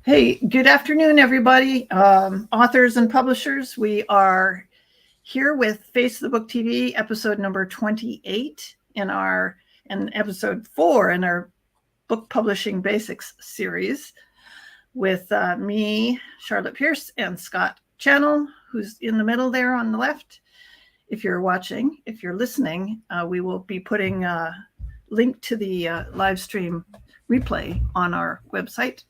Hey, good afternoon, everybody. Authors and publishers, we are here with Face the Book TV, episode number 28 and episode 4 in our Book Publishing Basics series with me, Charlotte Pierce, and Scott Channel, who's in the middle there on the left. If you're watching, if you're listening, we will be putting a link to the live stream replay on our website,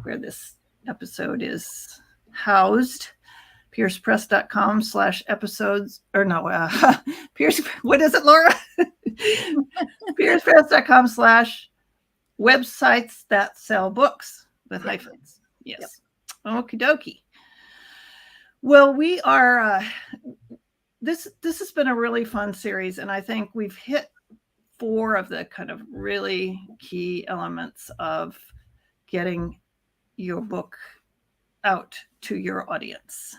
where this episode is housed, piercepress.com/episodes, or no, Pierce, what is it, Laura? piercepress.com/websites that sell books with hyphens. Yes. Yep. Okie dokie. Well, we are, this has been a really fun series, and I think we've hit 4 of the kind of really key elements of getting your book out to your audience.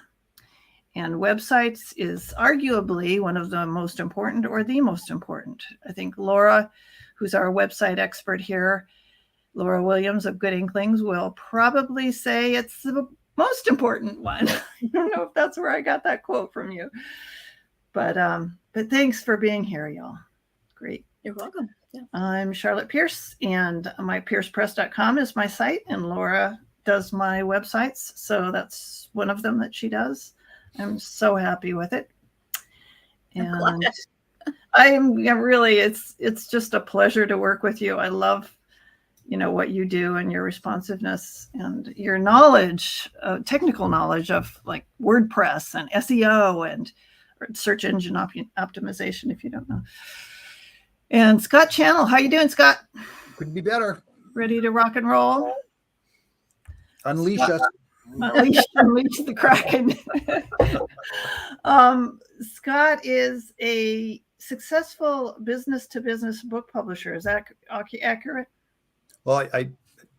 And websites is arguably one of the most important, or the most important. I think Laura, who's our website expert here, Laura Williams of Good Inklings, will probably say it's the most important one. I don't know if that's where I got that quote from you. But thanks for being here, y'all. Great. You're welcome. Yeah. I'm Charlotte Pierce, and my piercepress.com is my site, and Laura does my websites, so that's one of them that she does. I'm so happy with it, and I'm really, it's just a pleasure to work with you. I love, what you do and your responsiveness and your knowledge, technical knowledge of like WordPress and SEO and search engine optimization, if you don't know. And Scott Channel, how you doing, Scott? Couldn't be better. Ready to rock and roll? Unleash Scott, us. Unleash the Kraken. Scott is a successful business-to-business book publisher. Is that accurate? Well, I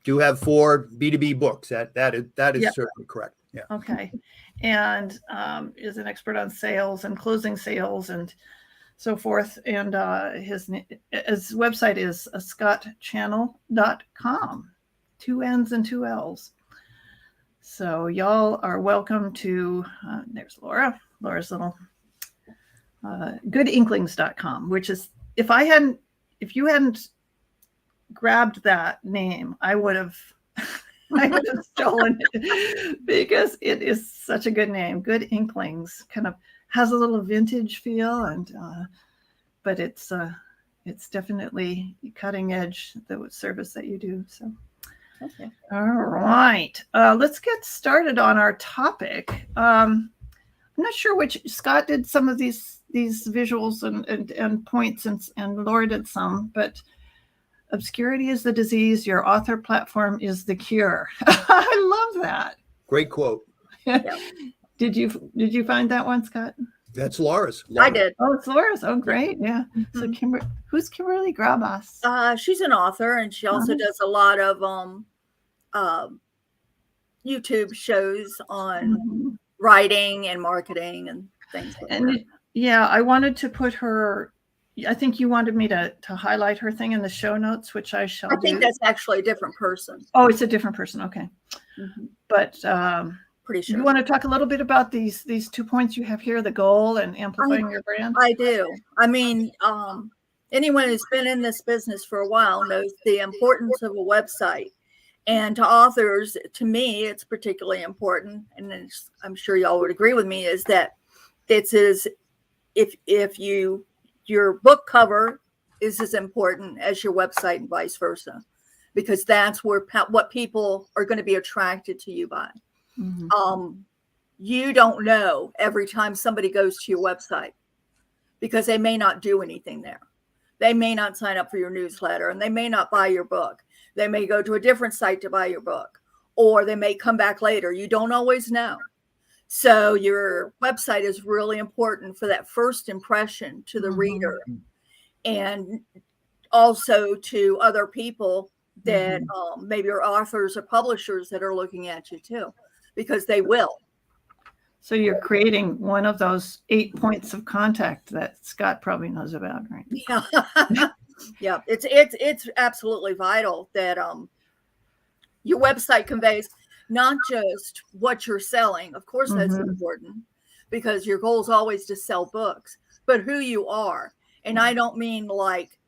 do have 4 B2B books. That is Yep. certainly correct. Yeah. Okay. And is an expert on sales and closing sales and so forth. And his website is scottchannel.com. 2 N's and 2 L's. So y'all are welcome to, there's Laura. Laura's little goodinklings.com, which is, if you hadn't grabbed that name, I would have stolen it, because it is such a good name. Good Inklings kind of has a little vintage feel, and but it's definitely cutting edge, the service that you do. So Okay. All right, let's get started on our topic. I'm not sure which, Scott did some of these visuals and points, and Laura did some, but obscurity is the disease, your author platform is the cure. I love that. Great quote. Yeah. Did you find that one, Scott? That's Laura's. I did. Oh, it's Laura's. Oh, great. Yeah. So who's Kimberly Grabas? She's an author, and she also does a lot of YouTube shows on writing and marketing and things like that. Yeah, I wanted to put her, I think you wanted me to highlight her thing in the show notes, which I shall do. I think that's actually a different person. Oh, it's a different person. Okay. But pretty sure. You want to talk a little bit about these 2 points you have here, the goal and amplifying your brand? I do. I mean, anyone who's been in this business for a while knows the importance of a website. And to authors, to me, it's particularly important, and I'm sure y'all would agree with me, is that this is, if your book cover is as important as your website and vice versa, because that's what people are going to be attracted to you by. You don't know every time somebody goes to your website, because they may not do anything there. They may not sign up for your newsletter, and they may not buy your book. They may go to a different site to buy your book, or they may come back later. You don't always know. So your website is really important for that first impression to the reader, and also to other people that maybe are authors or publishers that are looking at you too, because they will. So you're creating one of those 8 points of contact that Scott probably knows about, right? Yeah. Yeah. It's absolutely vital that your website conveys. not just what you're selling. Of course, that's Mhm. important because your goal is always to sell books, but who you are. And I don't mean like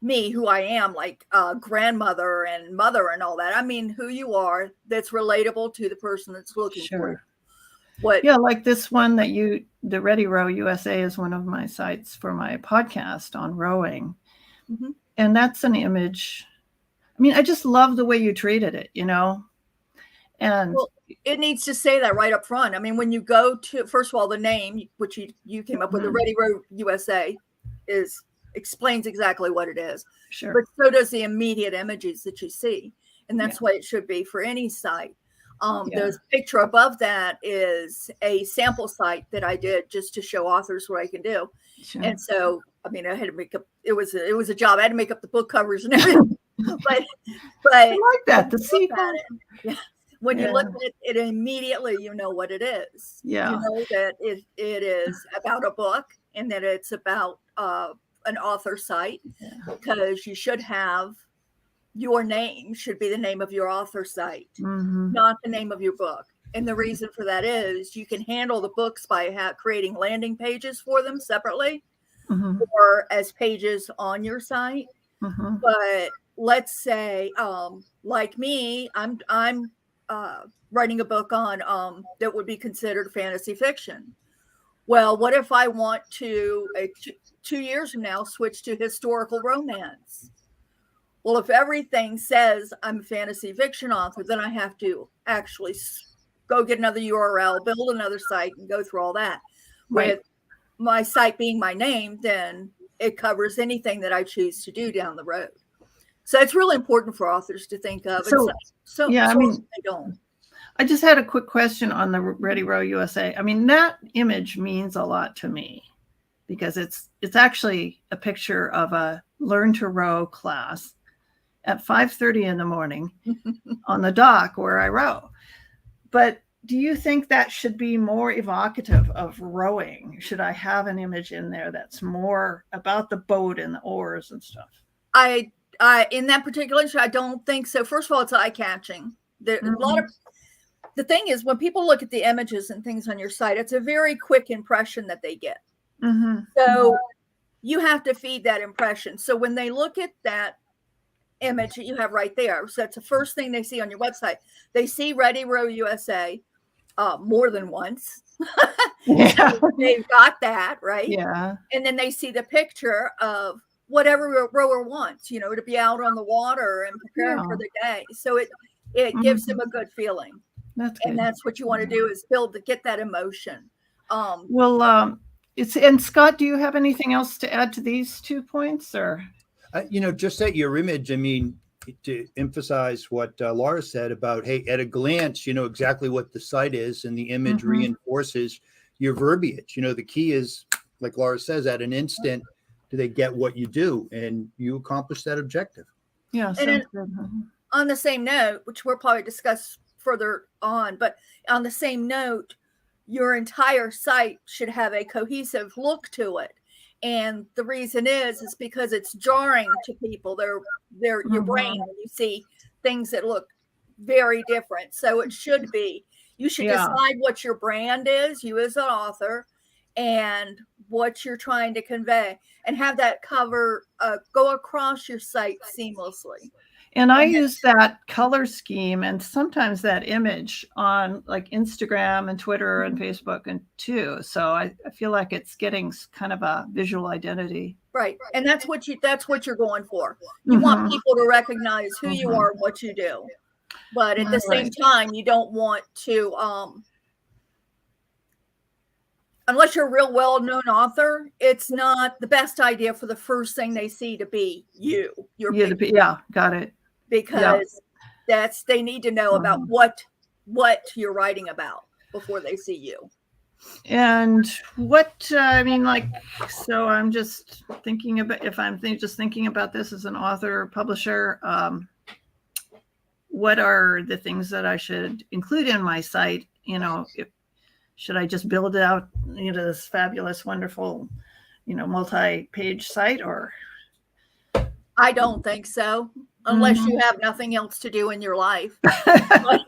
me, who I am, like grandmother and mother and all that. I mean who you are that's relatable to the person that's looking for you. Sure. What Yeah, like this one that the Ready Row USA is one of my sites for my podcast on rowing. Mhm. And that's an image. I mean, I just love the way you treated it, you know? And Well, it needs to say that right up front. I mean, when you go to, first of all, the name, which you came up with, the Mhm. Ready Row USA, explains exactly what it is. sure. But so does the immediate images that you see. And that's Yeah. what it should be for any site. Yeah. The picture above that is a sample site that I did just to show authors what I can do. Sure. And so, I mean, I had to make up, it was a job. I had to make up the book covers and everything. but I like that. The when you look sequel. at it, yeah, when you Yeah. look at it, immediately you know what it is. Yeah. You know that it is about a book and that it's about an author site, Yeah. because you should have your name should be the name of your author site, Mhm. not the name of your book. And the reason for that is you can handle the books by creating landing pages for them separately Mhm. or as pages on your site. Mhm. But let's say, like me, I'm writing a book on that would be considered fantasy fiction. Well, what if I want to 2 years from now switch to historical romance? Well, if everything says I'm a fantasy fiction author, then I have to actually go get another URL, build another site, and go through all that. Right. With my site being my name, then it covers anything that I choose to do down the road. So it's really important for authors to think of. So, yeah, I mean, I don't. I just had a quick question on the Ready Row USA. I mean, that image means a lot to me because it's actually a picture of a learn to row class at 5:30 in the morning on the dock where I row. But do you think that should be more evocative of rowing? Should I have an image in there that's more about the boat and the oars and stuff? I in that particular issue, I don't think so. First of all, it's eye catching. A lot of the thing is when people look at the images and things on your site, it's a very quick impression that they get. Mm-hmm. So you have to feed that impression. So when they look at that image that you have right there, so that's the first thing they see on your website. They see Ready Row USA more than once. Yeah. They've got that, right? Yeah. And then they see the picture of whatever rower wants, to be out on the water and preparing for the day. So it gives them a good feeling. That's good. And that's what you want to do is get that emotion. Well, and Scott, do you have anything else to add to these 2 points or? Just at your image, I mean, to emphasize what Laura said about, hey, at a glance, you know exactly what the site is and the image reinforces your verbiage. The key is, like Laura says, at an instant, do they get what you do and you accomplish that objective? Yeah. And on the same note, which we'll probably discuss further on, but on the same note, your entire site should have a cohesive look to it. And the reason is because it's jarring to people. They're your brain when you see things that look very different. So it should be, you should decide what your brand is, you as an author, and what you're trying to convey, and have that cover go across your site seamlessly. And I use that color scheme and sometimes that image on like Instagram and Twitter and Facebook and too. So I feel like it's getting kind of a visual identity. Right. And that's what you're going for. You want people to recognize who you are and what you do. But at the same time, you don't want to unless you're a real well-known author, it's not the best idea for the first thing they see to be you. Got it. Because they need to know about what you're writing about before they see you. And so I'm just thinking about, if I'm just thinking about this as an author or publisher, what are the things that I should include in my site? Should I just build out, this fabulous, wonderful, multi-page site, or? I don't think so. unless you have nothing else to do in your life. But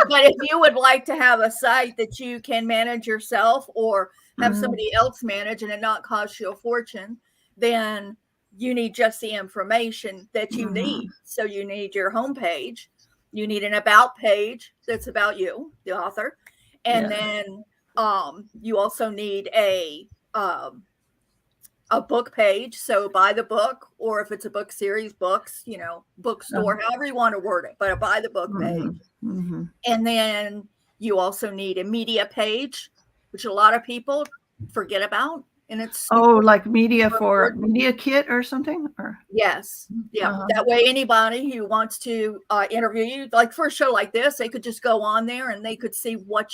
if you would like to have a site that you can manage yourself or have somebody else manage and it not cost you a fortune, then you need just the information that you need. So you need your homepage, you need an about page that's about you, the author, and then you also need a book page. So buy the book, or if it's a book series, books, bookstore, however you want to word it, but a buy the book page. And then you also need a media page, which a lot of people forget about. And it's like media for Media Kit or something, or yes, that way anybody who wants to interview you, like for a show like this, they could just go on there and they could see what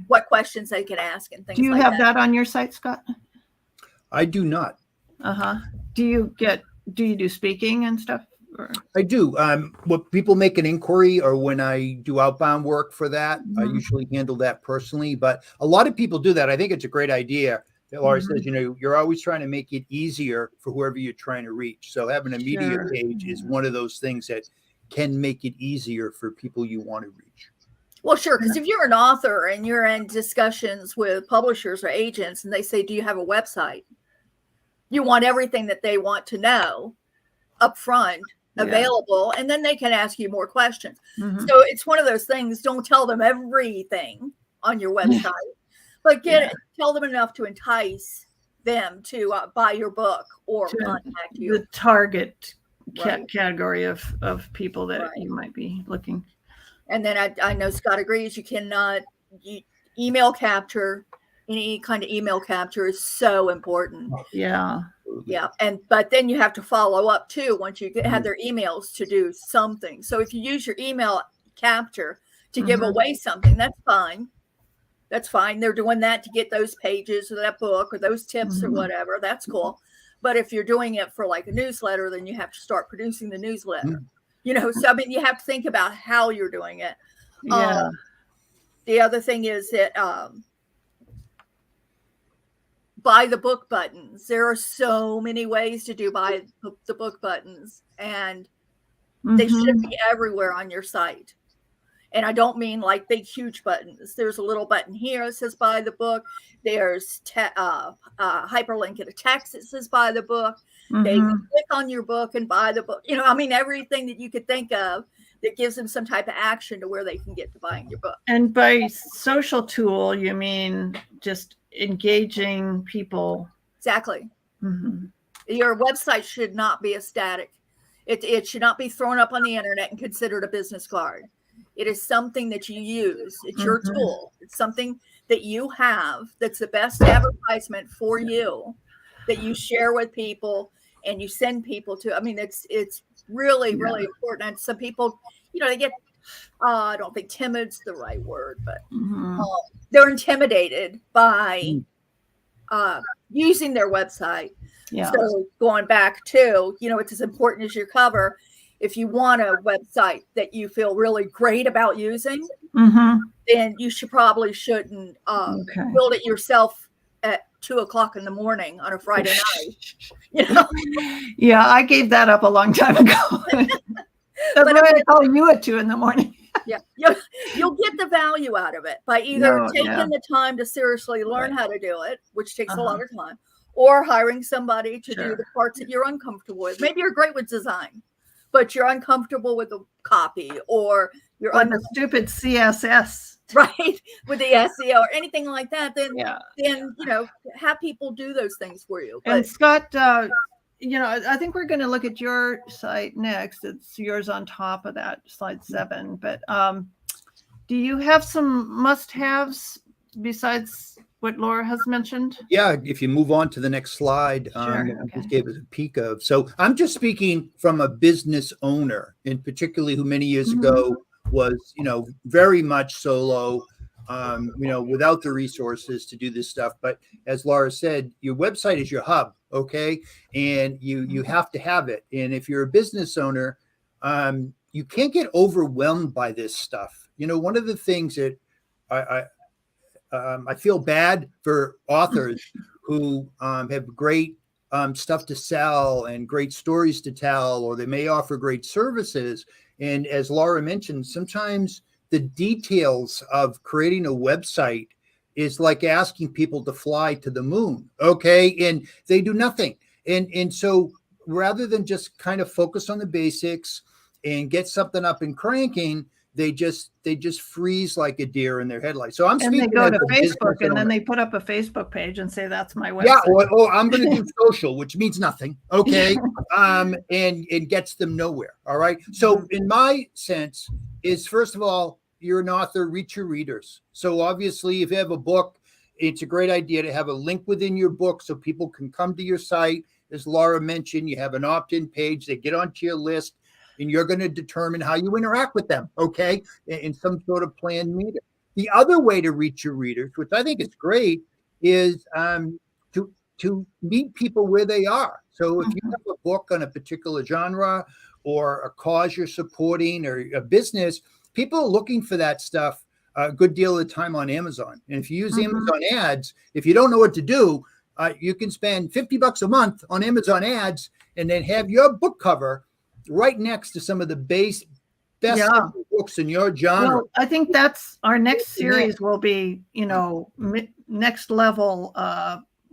what questions they could ask and things. Do you like have that on your site, Scott? I do not. Do you do speaking and stuff? Or? I do. When people make an inquiry or when I do outbound work for that, I usually handle that personally. But a lot of people do that. I think it's a great idea that Laura says, you're always trying to make it easier for whoever you're trying to reach. So having a media page is one of those things that can make it easier for people you want to reach. Well, sure. Because if you're an author and you're in discussions with publishers or agents and they say, do you have a website? You want everything that they want to know up front available, and then they can ask you more questions. So it's one of those things. Don't tell them everything on your website, but tell them enough to entice them to buy your book or contact you. The target category of people that you might be looking. And then I know Scott agrees. You cannot email capture. Any kind of email capture is so important. But then you have to follow up too once you have their emails to do something. So if you use your email capture to give away something, that's fine. They're doing that to get those pages or that book or those tips or whatever. That's cool. But if you're doing it for like a newsletter, then you have to start producing the newsletter. So I mean, you have to think about how you're doing it. The other thing is that buy the book buttons. There are so many ways to do buy the book buttons, and they should be everywhere on your site. And I don't mean like big, huge buttons. There's a little button here that says buy the book. There's hyperlink in a text that says buy the book. They can click on your book and buy the book. I mean, everything that you could think of that gives them some type of action to where they can get to buying your book. And by social tool, you mean just engaging people. Exactly. Your website should not be a static. It should not be thrown up on the internet and considered a business card. It is something that you use. It's your tool. It's something that you have that's the best advertisement for you, that you share with people and you send people to. I mean, it's really, really important. And some people, they get, I don't think timid's the right word, but they're intimidated by using their website. So going back to, it's as important as your cover. If you want a website that you feel really great about using, then you shouldn't build it yourself at 2:00 in the morning on a Friday night. Yeah, I gave that up a long time ago. That's why I call you at 2 a.m. You'll get the value out of it by either taking the time to seriously learn how to do it, which takes a lot of time, or hiring somebody to do the parts that you're uncomfortable with. Maybe you're great with design, but you're uncomfortable with the copy, or you're the stupid CSS, right? With the SEO or anything like that. Then have people do those things for you. And Scott, I think we're going to look at your site next. It's yours on top of that, slide 7. But do you have some must-haves besides what Laura has mentioned? Yeah, if you move on to the next slide, I just gave us a peek of. So I'm just speaking from a business owner, and particularly who many years ago was, very much solo, without the resources to do this stuff. But as Laura said, your website is your hub, okay? And you have to have it. And if you're a business owner, you can't get overwhelmed by this stuff. One of the things that I feel bad for authors who have great stuff to sell and great stories to tell, or they may offer great services. And as Laura mentioned, sometimes the details of creating a website is like asking people to fly to the moon. Okay. And they do nothing. And so rather than just kind of focus on the basics and get something up and cranking, they just freeze like a deer in their headlights. So I'm And they speaking go as to a business Facebook and then owner. they put up a Facebook page and say, that's my website. Yeah, I'm going to do social, which means nothing. Okay, and gets them nowhere. All right. So in my sense is, first of all, you're an author, reach your readers. So obviously, if you have a book, it's a great idea to have a link within your book so people can come to your site. As Laura mentioned, you have an opt-in page. They get onto your list, and you're going to determine how you interact with them, okay, in some sort of planned meeting. The other way to reach your readers, which I think is great, is to meet people where they are. So if you have a book on a particular genre or a cause you're supporting or a business, people are looking for that stuff a good deal of the time on Amazon. And if you use Amazon ads, if you don't know what to do, you can spend $50 a month on Amazon ads and then have your book cover right next to some of the best books in your genre. Well, I think that's our next series will be, next level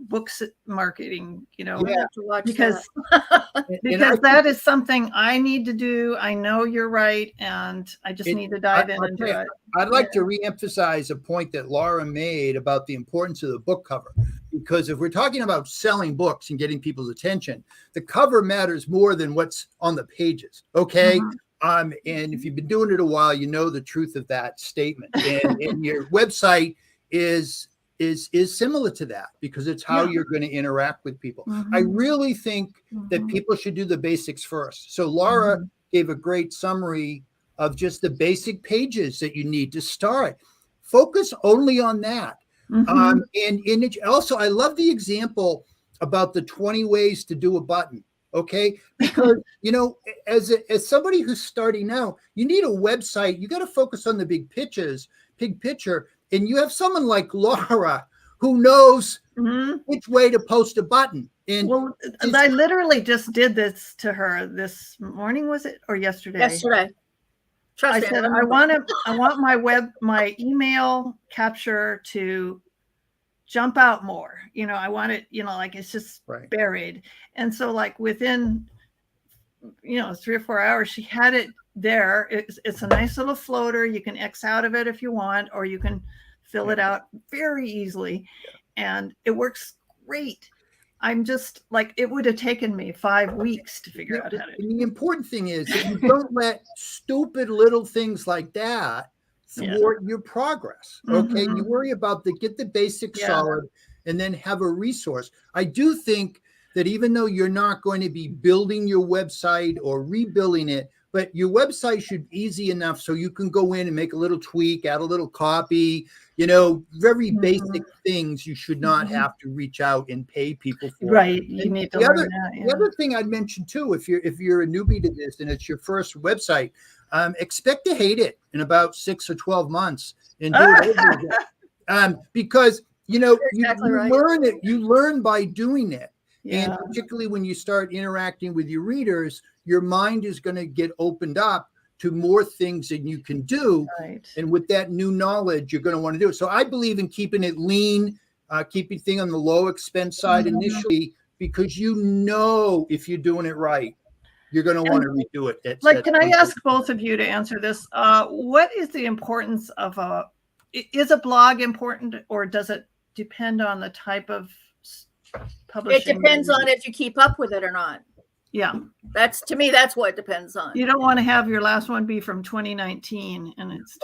books marketing, because that is something I need to do. I know you're right. And I just need to dive in and do it. I'd like to reemphasize a point that Laura made about the importance of the book cover. Because if we're talking about selling books and getting people's attention, the cover matters more than what's on the pages. Okay. And if you've been doing it a while, you know the truth of that statement. And your website is similar to that because it's how you're going to interact with people. I really think that people should do the basics first. So Laura gave a great summary of just the basic pages that you need to start. Focus only on that. And it also, I love the example about the 20 ways to do a button. Okay. Because, as somebody who's starting out, you need a website. You got to focus on the big picture. And you have someone like Laura who knows which way to post a button. And I literally just did this to her this morning, was it, or yesterday? Yesterday. I said, I want my email capture to jump out more. I want it, like it's just buried. And so like within, 3 or 4 hours, she had it there. It's a nice little floater. You can X out of it if you want, or you can fill it out very easily. And it works great. I'm just like, it would have taken me 5 weeks to figure out how to. And the important thing is that you don't let stupid little things like that thwart your progress. Okay. You worry about get the basics solid and then have a resource. I do think that even though you're not going to be building your website or rebuilding it, but your website should be easy enough so you can go in and make a little tweak, add a little copy, very basic things you should not have to reach out and pay people for. Right. You need to learn that. The other thing I'd mention too, if you're a newbie to this and it's your first website, expect to hate it in about 6 or 12 months and do it over again. Because you learn it, you learn by doing it. And particularly when you start interacting with your readers, your mind is going to get opened up to more things than you can do. Right. And with that new knowledge, you're going to want to do it. So I believe in keeping it lean, keeping things on the low expense side initially, because if you're doing it right, you're going to want to redo it. Can I ask both of you to answer this? What is the importance of is a blog important, or does it depend on the type of publishing? It depends on if you keep up with it or not. Yeah. That's what it depends on. You don't want to have your last one be from 2019 and it's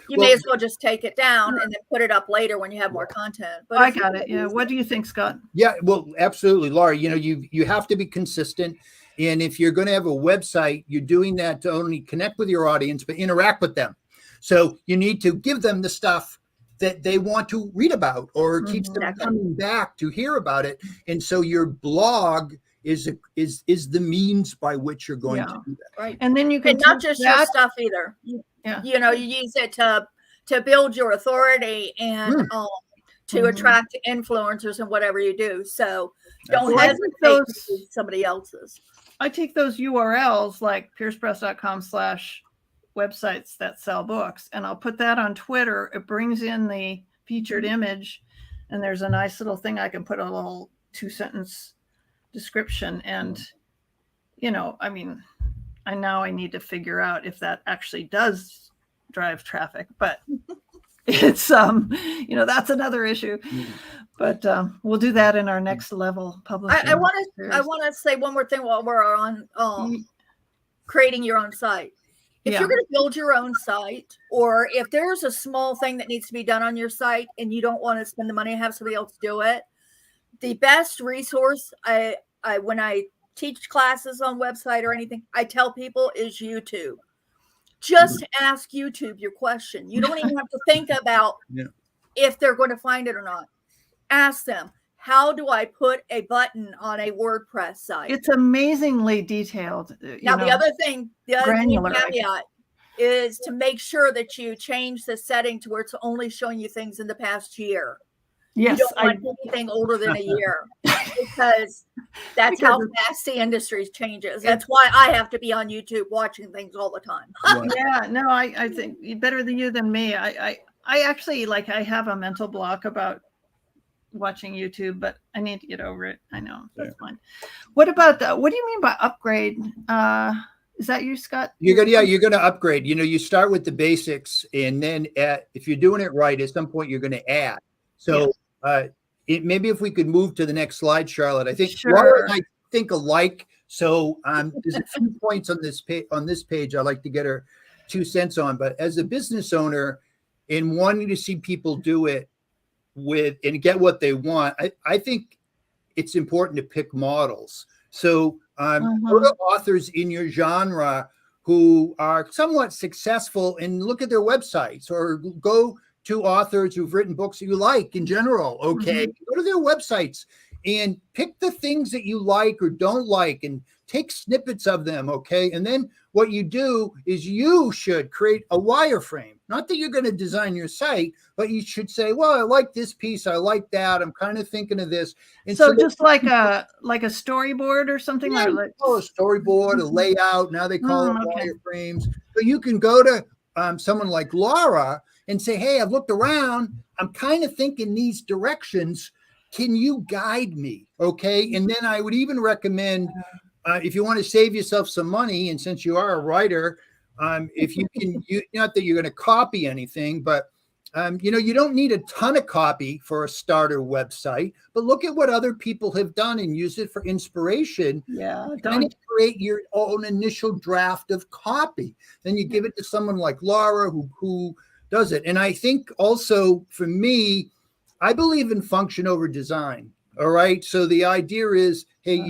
you may as well just take it down and then put it up later when you have more content. But I got it. Yeah. What do you think, Scott? Yeah, well, absolutely, Laura. You have to be consistent. And if you're going to have a website, you're doing that to only connect with your audience, but interact with them. So you need to give them the stuff that they want to read about or keeps them coming back to hear about it. And so your blog is the means by which you're going to do that. Right. And then you can not just your stuff either. Yeah. You use it to build your authority and to Mhm. attract influencers and whatever you do. So don't Well, I think hesitate to those- use somebody else's. I take those URLs like piercepress.com/websites that sell books, and I'll put that on Twitter. It brings in the featured image, and there's a nice little thing I can put a little 2-sentence description. And, you know, I mean, I need to figure out if that actually does drive traffic, but it's, you know, that's another issue. But we'll do that in our next level publishing. I want to say one more thing while we're on creating your own site. If Yeah. you're going to build your own site, or if there's a small thing that needs to be done on your site and you don't want to spend the money and have somebody else do it, the best resource when I teach classes on website or anything, I tell people is YouTube. Just ask YouTube your question. You don't even have to think about if they're going to find it or not. Ask them, how do I put a button on a WordPress site? It's amazingly detailed. Now, the other thing, granular, caveat is to make sure that you change the setting to where it's only showing you things in the past year. Yes, You don't want anything older than a year, because that's how fast the industry changes. That's why I have to be on YouTube watching things all the time. Yeah, no, I think better than you than me. I actually, like, I have a mental block about watching YouTube, but I need to get over it. I know, that's fine. What about what do you mean by upgrade? Is that you, Scott? You're gonna upgrade. You know, you start with the basics, and then if you're doing it right, at some point you're gonna add. So maybe if we could move to the next slide, Charlotte. I think Laura and I think alike. So there's a few points on this page I'd like to get her 2 cents on. But as a business owner, in wanting to see people do it with and get what they want, I think it's important to pick models. So go to authors in your genre who are somewhat successful and look at their websites, or go to authors who've written books that you like in general. Okay, go to their websites and pick the things that you like or don't like and take snippets of them. Okay, and then what you do is you should create a wireframe. Not that you're going to design your site, but you should say, well, I like this piece, I like that, I'm kind of thinking of this. And so just like a storyboard or something, yeah, like a storyboard, a layout. Now they call it wireframes. So you can go to someone like Laura and say, hey, I've looked around, I'm kind of thinking these directions. Can you guide me? Okay. And then I would even recommend, if you want to save yourself some money, and since you are a writer, if you can, not that you're going to copy anything, but you don't need a ton of copy for a starter website, but look at what other people have done and use it for inspiration. Yeah, don't create your own initial draft of copy. Then you give it to someone like Laura who does it. And I think also for me, I believe in function over design. All right. So the idea is, hey,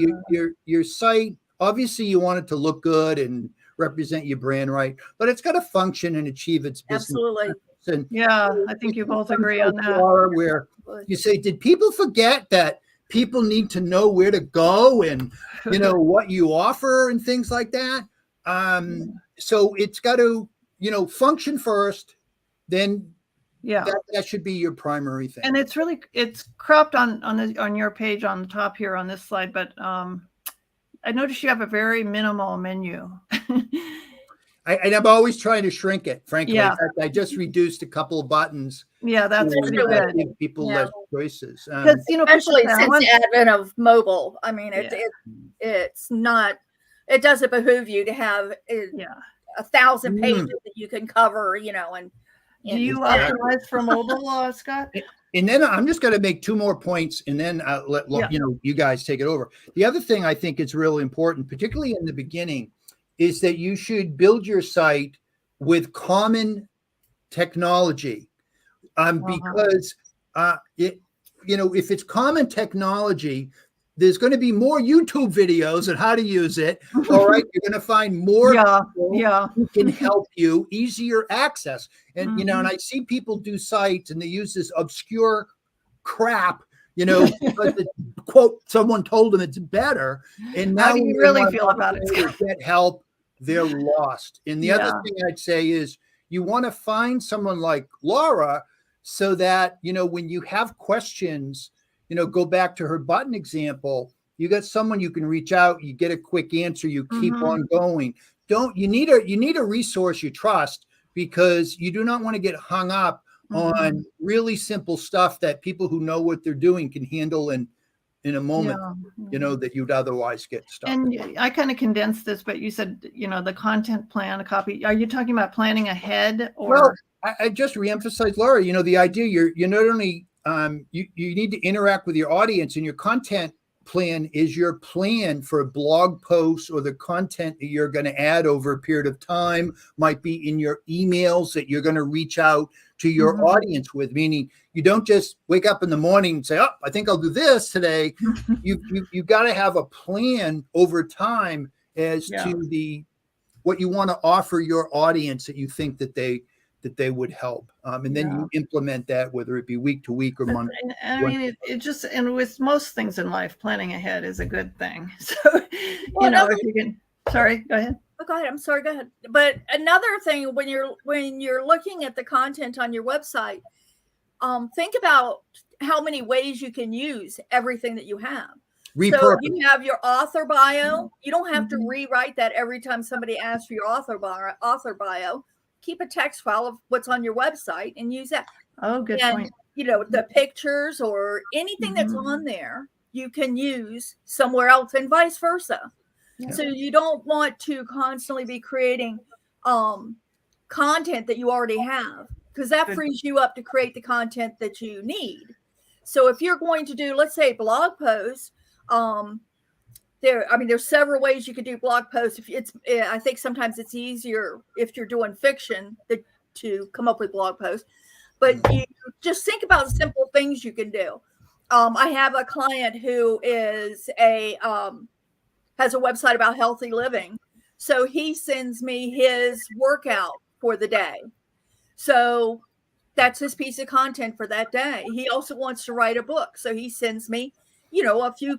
your site, obviously you want it to look good and represent your brand right, but it's got to function and achieve its business. Absolutely. And yeah, I think you both agree on that. Where you say, did people forget that people need to know where to go and what you offer and things like that? So it's got to function first, then that should be your primary thing. And it's cropped on your page on the top here on this slide, but I noticed you have a very minimal menu. And I'm always trying to shrink it, frankly. Yeah. In fact, I just reduced a couple of buttons. Yeah, that's pretty good. Give people less choices. Especially since the advent of mobile. I mean, it's not. It doesn't behoove you to have 1,000 pages that you can cover. And do you optimize for mobile, Scott? And then I'm just going to make 2 more points, and then I'll let you guys take it over. The other thing I think is really important, particularly in the beginning, is that you should build your site with common technology, because if it's common technology, there's going to be more YouTube videos on how to use it. All right, you're going to find more people who can help you, easier access, and and I see people do sites and they use this obscure crap. But the quote, someone told them it's better, and now how do you really feel about it? Get help. They're lost. And the other thing I'd say is you want to find someone like Laura, so that, when you have questions, go back to her button example, you got someone you can reach out, you get a quick answer, you keep on going. You need a resource you trust, because you do not want to get hung up on really simple stuff that people who know what they're doing can handle in a moment, that you'd otherwise get stuck. And I kind of condensed this, but you said, the content plan, a copy. Are you talking about planning ahead, or? Well, I just reemphasize, Laura, the idea you're not only, you need to interact with your audience, and your content plan is your plan for a blog post or the content that you're going to add over a period of time, might be in your emails that you're going to reach out to your audience with, meaning you don't just wake up in the morning and say, oh, I think I'll do this today. You got to have a plan over time as to what you want to offer your audience that you think that they would help. And then you implement that, whether it be week to week or month. I mean, it just, and with most things in life, planning ahead is a good thing. So, if you can, sorry, go ahead. Oh, go ahead. I'm sorry. Go ahead. But another thing, when you're looking at the content on your website, think about how many ways you can use everything that you have. So you have your author bio. You don't have to rewrite that every time somebody asks for your author bio. Keep a text file of what's on your website and use that. Oh, good point. The pictures or anything that's on there, you can use somewhere else, and vice versa. Yeah. So you don't want to constantly be creating content that you already have, because that frees you up to create the content that you need. So if you're going to do, let's say, blog posts, there's several ways you could do blog posts. I think sometimes it's easier if you're doing fiction to come up with blog posts, but you just think about simple things you can do. I have a client who is has a website about healthy living. So he sends me his workout for the day. So that's his piece of content for that day. He also wants to write a book. So he sends me, a few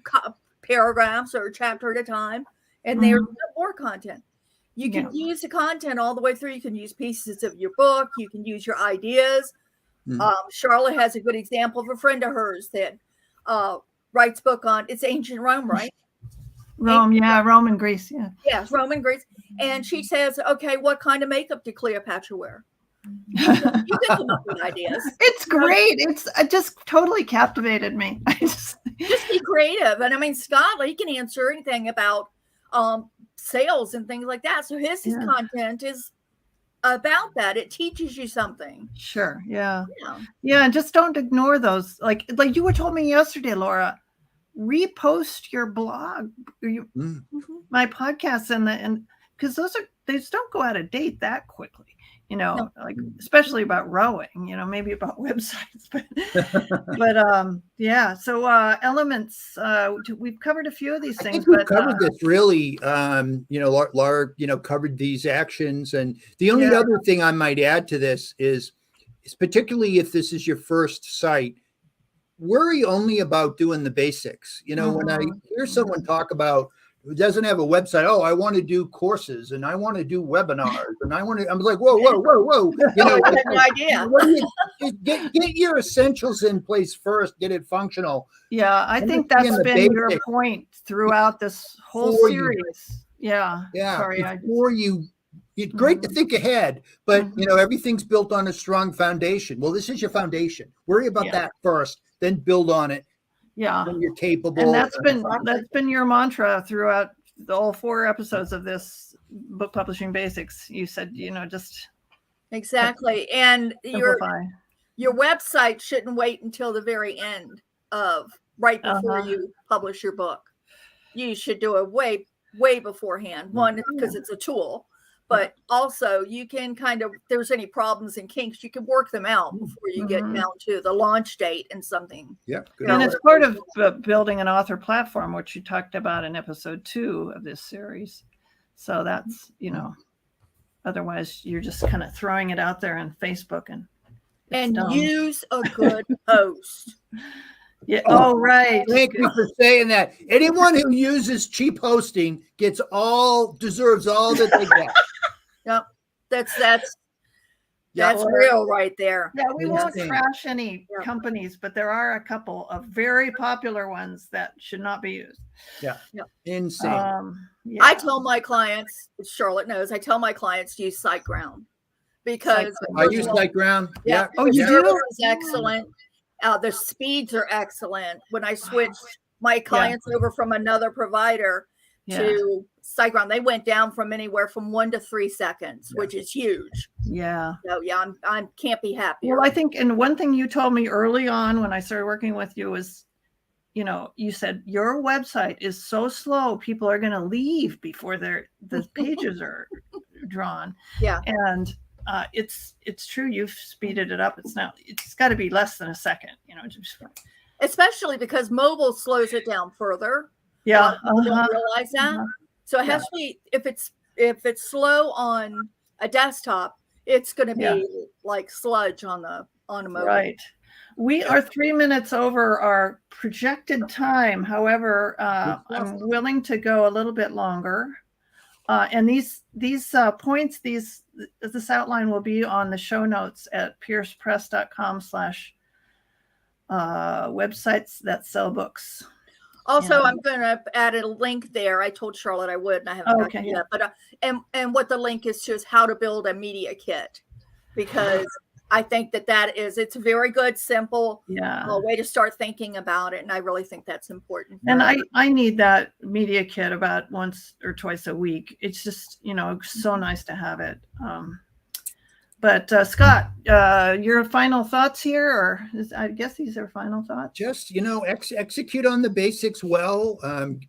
paragraphs or a chapter at a time, and there's more content. You can use the content all the way through. You can use pieces of your book. You can use your ideas. Charlotte has a good example of a friend of hers that writes book on, it's ancient Rome, right? Rome and Greece. Yes, Rome and Greece. And she says, okay, what kind of makeup did Cleopatra wear? You can come up with ideas. It's great. It just totally captivated me. Just be creative. And I mean, Scott, he can answer anything about sales and things like that. So his content is about that. It teaches you something. Sure. Yeah. And just don't ignore those. Like you were told me yesterday, Laura, repost your blog, my podcasts, and because they just don't go out of date that quickly. Like especially about rowing, maybe about websites, but So elements, we've covered a few of these things. We've covered this really, Laura, covered these actions. And the only other thing I might add to this is particularly if this is your first site, worry only about doing the basics. When I hear someone talk about who doesn't have a website, oh, I want to do courses and I want to do webinars and I'm like, whoa. I have no idea. Get your essentials in place first, get it functional. Yeah, I think that's been your point throughout this whole series. Sorry, it's great to think ahead, but everything's built on a strong foundation. Well, this is your foundation. Worry about that first, then build on it. When you're capable. And that's been your mantra throughout all 4 episodes of this Book Publishing Basics. You said, just exactly. And simplify. Your website shouldn't wait until the very end of right before you publish your book. You should do it way beforehand. One, because it's a tool. But also you can if there's any problems and kinks, you can work them out before you get down to the launch date and something. Yeah. Good. And it's part of building an author platform, which you talked about in episode 2 of this series. So that's, otherwise you're just kind of throwing it out there on Facebook and use a good post. Yeah. Oh, right. Thank you for saying that. Anyone who uses cheap hosting deserves all that they get. Yep. That's Yeah. That's real right there. Yeah, we won't Insane. trash any Yeah. companies, but there are a couple of very popular ones that should not be used. Insane. Yeah. I tell my clients, Charlotte knows, I tell my clients to use SiteGround because SiteGround. I first use of all, SiteGround. yeah, Oh, the you service do? is excellent. The speeds are excellent. When I switched my clients over from another provider Yeah. to SiteGround, they went down from anywhere from 1 to 3 seconds, Yeah. which is huge. Yeah. So yeah, I can't be happier. Well, I think, and one thing you told me early on when I started working with you was, you know, you said your website is so slow, people are going to leave before the pages are drawn. Yeah. And it's true. You've speeded it up. It's got to be less than a second, you know. Just, Especially because mobile slows it down further. yeah. People don't realize that. Uh-huh. So it has to be, if it's slow on a desktop, it's going to be like sludge on a mobile. Right. We are 3 minutes over our projected time. However, I'm willing to go a little bit longer. And these points, this outline will be on the show notes at piercepress.com/websites that sell books. Also, Yeah. I'm going to add a link there. I told Charlotte I would, and I haven't done it yet. But and what the link is to is how to build a media kit, because I think it's a very good, simple way to start thinking about it, and I really think that's important. And I need that media kit about once or twice a week. It's just, you know, so nice to have it. But Scott, your final thoughts here, or I guess these are final thoughts. Just, you know, execute on the basics well,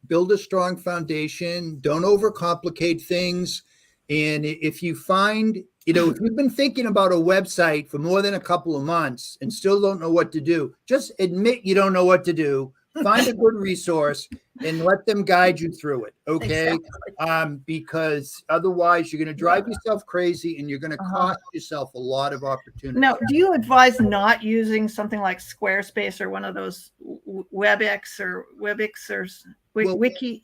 build a strong foundation, don't overcomplicate things. And if you find, you know, if you've been thinking about a website for more than a couple of months and still don't know what to do, just admit you don't know what to do. Find a good resource and let them guide you through it. Okay. Exactly. Because otherwise you're going to drive yourself crazy and you're going to cost yourself a lot of opportunity. Now, do you advise not using something like Squarespace or one of those WebEx or Wiki?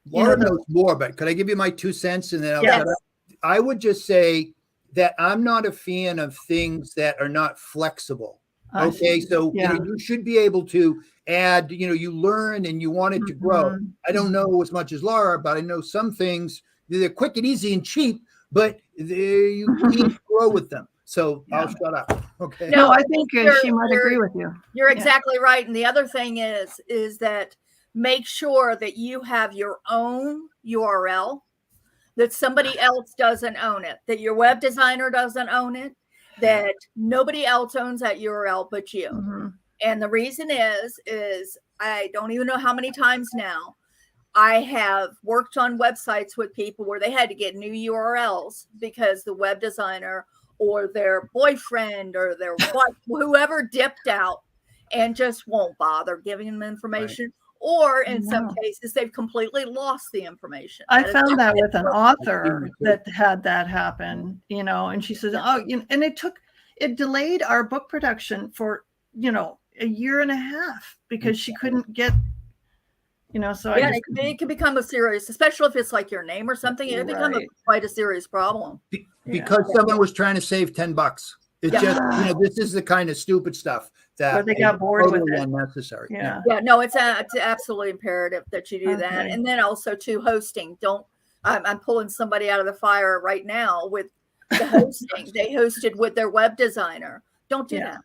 Laura knows more, but could I give you my 2 cents and then I'll Yes. shut up? I would just say that I'm not a fan of things that are not flexible. Okay, so you know, you should be able to add, you know, you learn and you want it to grow. I don't know as much as Laura, but I know some things, they're quick and easy and cheap, but you can't grow with them. So I'll shut up. Okay. No, I think she might agree with you. You're exactly right. And the other thing is that make sure that you have your own URL, that somebody else doesn't own it, that your web designer doesn't own it, that nobody else owns that URL but you. Mm-hmm. And the reason is I don't even know how many times now I have worked on websites with people where they had to get new URLs because the web designer or their boyfriend or their whoever dipped out and just won't bother giving them information. Right. Or in some cases, they've completely lost the information. I found that with an author that had that happen, you know, and she says, and it delayed our book production for, you know, a year and a half because she couldn't get, you know, so it can become a serious, especially if it's like your name or something, it become quite a serious problem. Because someone was trying to save $10. It's just, you know, this is the kind of stupid stuff that they got bored with it. Unnecessary. No, it's absolutely imperative that you do that. And then also to hosting. I'm pulling somebody out of the fire right now with the hosting. They hosted with their web designer. Don't do that.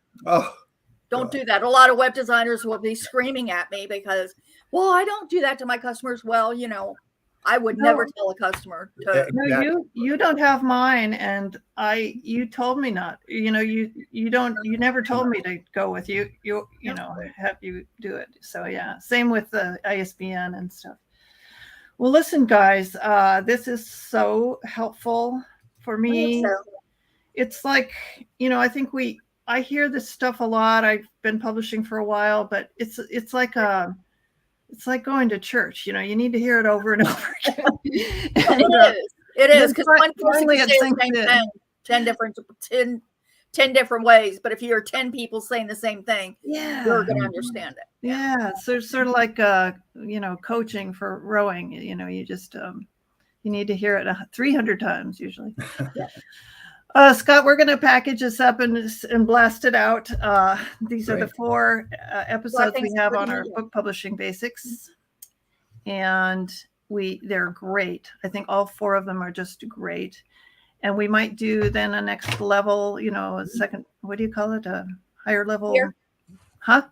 Don't do that. A lot of web designers will be screaming at me because, well, I don't do that to my customers. Well, you know, I would never tell a customer to. No, you don't have mine, and you told me not. You know, you never told me to go with you. You know, have you do it. So yeah, same with the ISBN and stuff. Well, listen, guys, this is so helpful for me. It's like, you know, I think I hear this stuff a lot. I've been publishing for a while, but it's like going to church. You know, you need to hear it over and over again. It is because one person can say the same thing 10 different ways, but if you hear 10 people saying the same thing, you're going to understand it. Yeah, so it's sort of like you know, coaching for rowing. You know, you just you need to hear it 300 times usually. Scott, we're going to package this up and blast it out. These are the Great. 4 episodes we thanks have for on our meeting. book publishing basics, and they're great. I think all 4 of them are just great, and we might do then a next level. A second. What do you call it? A higher level? Tier. Huh?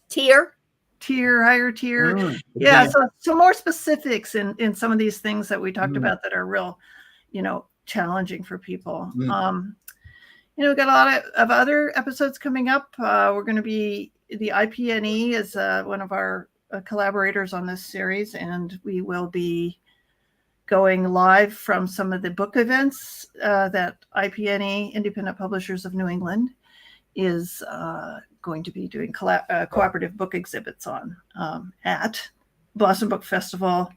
Tier. Higher tier. Yeah. So more specifics in some of these things that we talked about that are real, challenging for people. We've got a lot of other episodes coming up. We're going to be, the IPNE is one of our collaborators on this series, and we will be going live from some of the book events that IPNE, Independent Publishers of New England, is going to be doing cooperative book exhibits on at Boston Book Festival.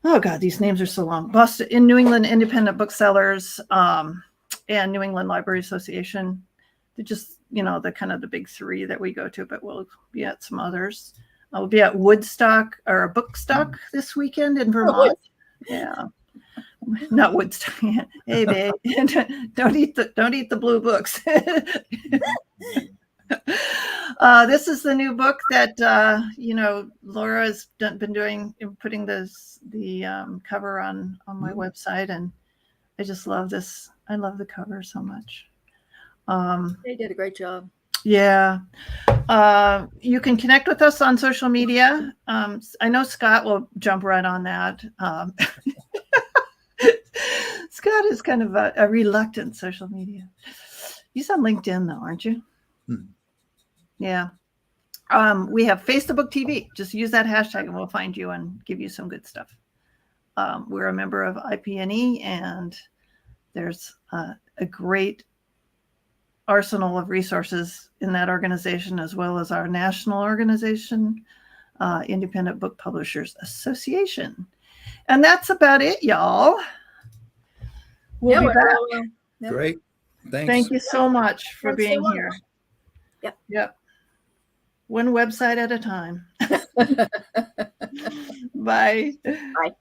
Oh God, these names are so long. Boston, in New England Independent Booksellers, and New England Library Association. They're just, the kind of the big 3 that we go to, but we'll be at some others. We'll be at Woodstock or Bookstock this weekend in Vermont. Yeah. Not Woodstock. Hey, babe, don't eat the blue books. This is the new book that Laura has been doing, putting the cover on my website, and I just love this. I love the cover so much. They did a great job. Yeah. You can connect with us on social media. I know Scott will jump right on that. Scott is kind of a reluctant social media. He's on LinkedIn though, aren't you? Yeah. We have Face the Book TV. Just use that hashtag and we'll find you and give you some good stuff. We're a member of IPNE, and there's a great arsenal of resources in that organization, as well as our national organization, Independent Book Publishers Association. And that's about it, y'all. We'll be back. Yep. Great. Thanks. Thank you so much for Thanks being so much. here. Yep. One website at a time. Bye. Bye.